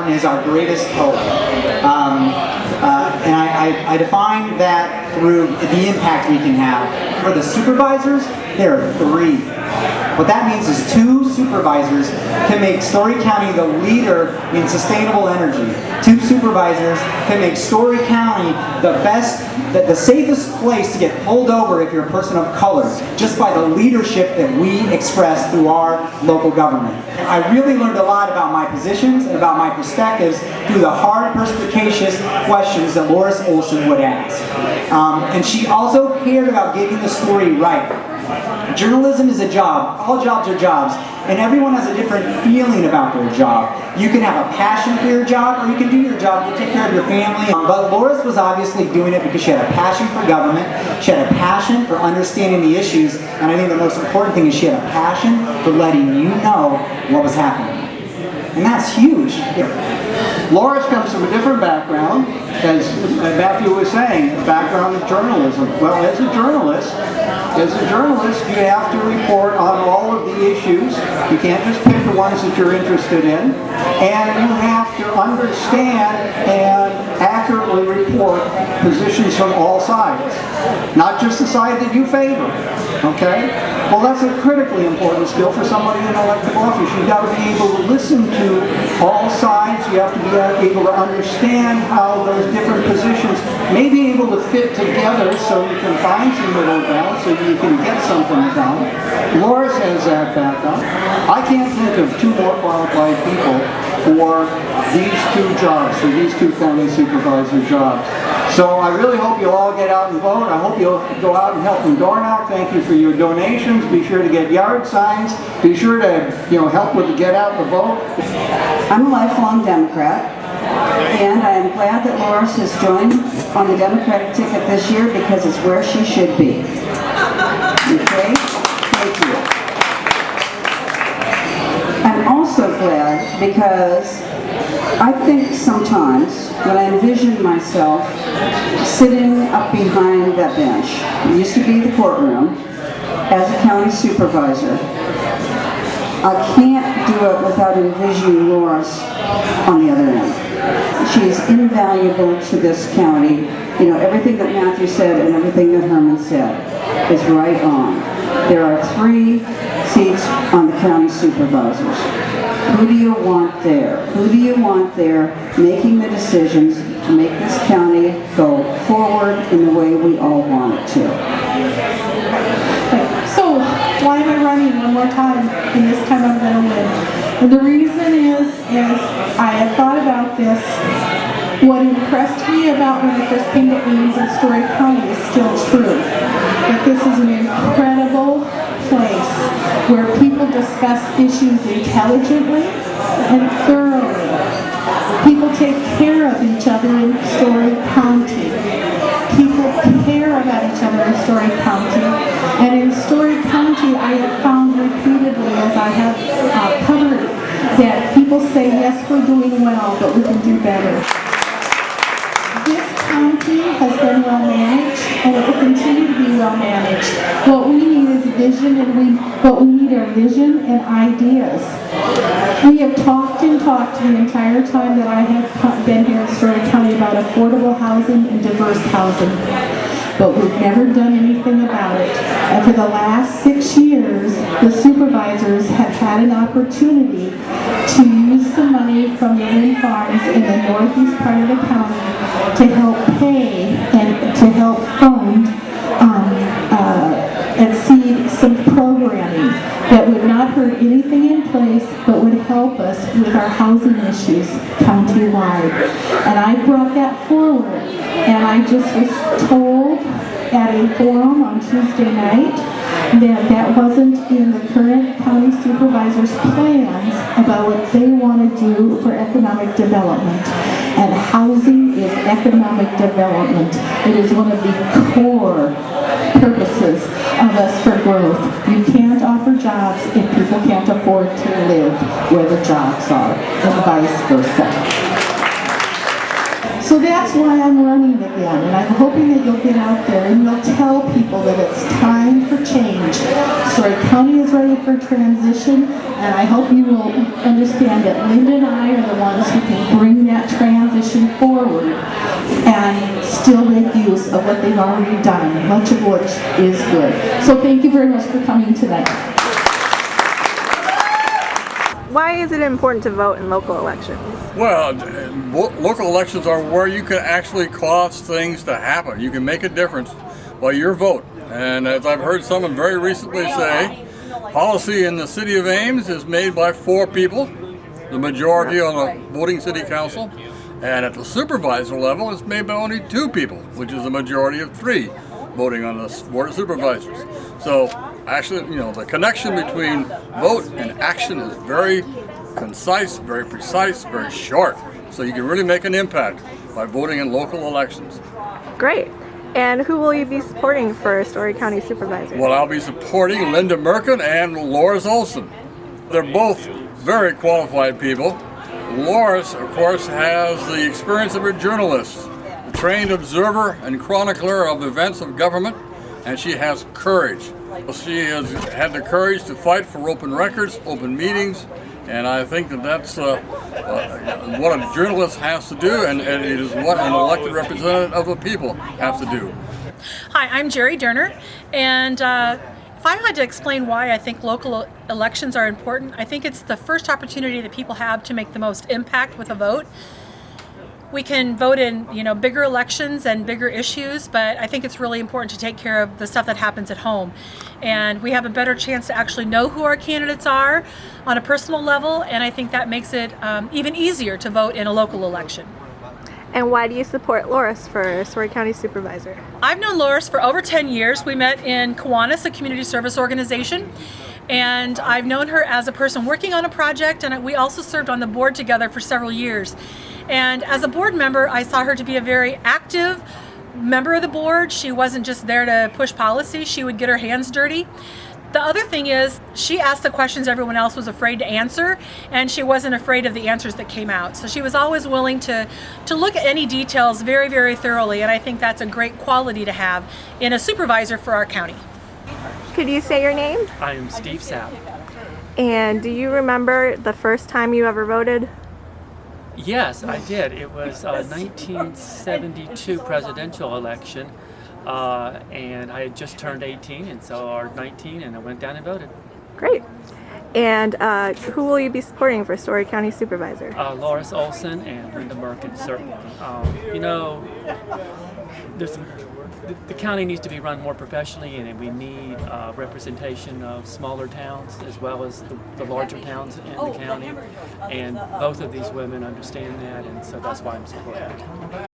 Martin is our greatest hope. And I define that through the impact we can have. For the supervisors, there are 3. What that means is 2 supervisors can make Story County the leader in sustainable energy. 2 supervisors can make Story County the safest place to get pulled over if you're a person of color, just by the leadership that we express through our local government. I really learned a lot about my positions and about my perspectives through the hard, perspicacious questions that Lauris Olson would ask. And she also cared about getting the story right. Journalism is a job. All jobs are jobs. And everyone has a different feeling about their job. You can have a passion for your job, or you can do your job to take care of your family. But Lauris was obviously doing it because she had a passion for government. She had a passion for understanding the issues. And I think the most important thing is she had a passion for letting you know what was happening. And that's huge. Lauris comes from a different background, as Matthew was saying, a background of journalism. Well, as a journalist, you have to report on all of the issues. You can't just pick the ones that you're interested in. And you have to understand and accurately report positions from all sides, not just the side that you favor. Okay? Well, that's a critically important skill for somebody in elected office. You've got to be able to listen to all sides. You have to be able to understand how those different positions may be able to fit together so you can find some middle ground so you can get something done. Lauris has that background. I can't think of 2 more qualified people for these 2 jobs, for these 2 county supervisor jobs. So I really hope you'll all get out and vote. I hope you'll go out and help them door knock. Thank you for your donations. Be sure to get yard signs. Be sure to help with the get out the vote. I'm a lifelong Democrat, and I am glad that Lauris has joined on the Democratic ticket this year because it's where she should be. Okay? Thank you. I'm also glad because I think sometimes when I envision myself sitting up behind that bench, it used to be the courtroom, as a county supervisor, I can't do it without envisioning Lauris on the other end. She is invaluable to this county. Everything that Matthew said and everything that Herman said is right on. There are 3 seats on the county supervisors. Who do you want there? Who do you want there making the decisions to make this county go forward in the way we all want it to? So, why am I running one more time, and this time I'm going to win? And the reason is I have thought about this. What impressed me about when I first came to Ames and Story County is still true. That this is an incredible place where people discuss issues intelligently and thoroughly. People take care of each other in Story County. People care about each other in Story County. And in Story County, I have found repeatedly, as I have covered, that people say, yes, we're doing well, but we can do better. This county has been well managed, and it will continue to be well managed. What we need is vision, and what we need are vision and ideas. We have talked and talked the entire time that I have been here in Story County about affordable housing and diverse housing, but we've never done anything about it. And for the last 6 years, the supervisors have had an opportunity to use the money from the wind farms in the northeast part of the county to help pay and to help fund and seed some programming that would not hurt anything in place but would help us with our housing issues countywide. And I brought that forward, and I just was told at a forum on Tuesday night that wasn't in the current county supervisors' plans about what they want to do for economic development. And housing is economic development. It is one of the core purposes of us for growth. You can't offer jobs if people can't afford to live where the jobs are, and vice versa. So that's why I'm running again, and I'm hoping that you'll get out there and you'll tell people that it's time for change. Story County is ready for transition, and I hope you will understand that Linda and I are the ones who can bring that transition forward and still make use of what they've already done, much of which is good. So thank you very much for coming tonight. Why is it important to vote in local elections? Well, local elections are where you can actually cause things to happen. You can make a difference by your vote. And as I've heard someone very recently say, policy in the city of Ames is made by 4 people, the majority on the voting city council. And at the supervisor level, it's made by only 2 people, which is a majority of 3 voting on the board of supervisors. So actually, the connection between vote and action is very concise, very precise, very short. So you can really make an impact by voting in local elections. Great. And who will you be supporting for Story County Supervisor? Well, I'll be supporting Linda Murken and Lauris Olson. They're both very qualified people. Lauris, of course, has the experience of a journalist, a trained observer and chronicler of events of government, and she has courage. She has had the courage to fight for open records, open meetings, and I think that's what a journalist has to do, and it is what an elected representative of the people have to do. Hi, I'm Jerry Durner, and if I had to explain why I think local elections are important, I think it's the first opportunity that people have to make the most impact with a vote. We can vote in, bigger elections and bigger issues, but I think it's really important to take care of the stuff that happens at home. And we have a better chance to actually know who our candidates are on a personal level, and I think that makes it even easier to vote in a local election. And why do you support Lauris for Story County Supervisor? I've known Lauris for over 10 years. We met in Kiwanis, a community service organization, and I've known her as a person working on a project, and we also served on the board together for several years. And as a board member, I saw her to be a very active member of the board. She wasn't just there to push policy, she would get her hands dirty. The other thing is, she asked the questions everyone else was afraid to answer, and she wasn't afraid of the answers that came out. So she was always willing to look at any details very, very thoroughly, and I think that's a great quality to have in a supervisor for our county. Could you say your name? I am Steve Sept. And do you remember the first time you ever voted? Yes, I did. It was a 1972 presidential election, and I had just turned 18, and so or 19, and I went down and voted. Great. And who will you be supporting for Story County Supervisor? Lauris Olson and Linda Murken, certainly. The county needs to be run more professionally, and we need representation of smaller towns as well as the larger towns in the county. And both of these women understand that, and so that's why I'm supporting it.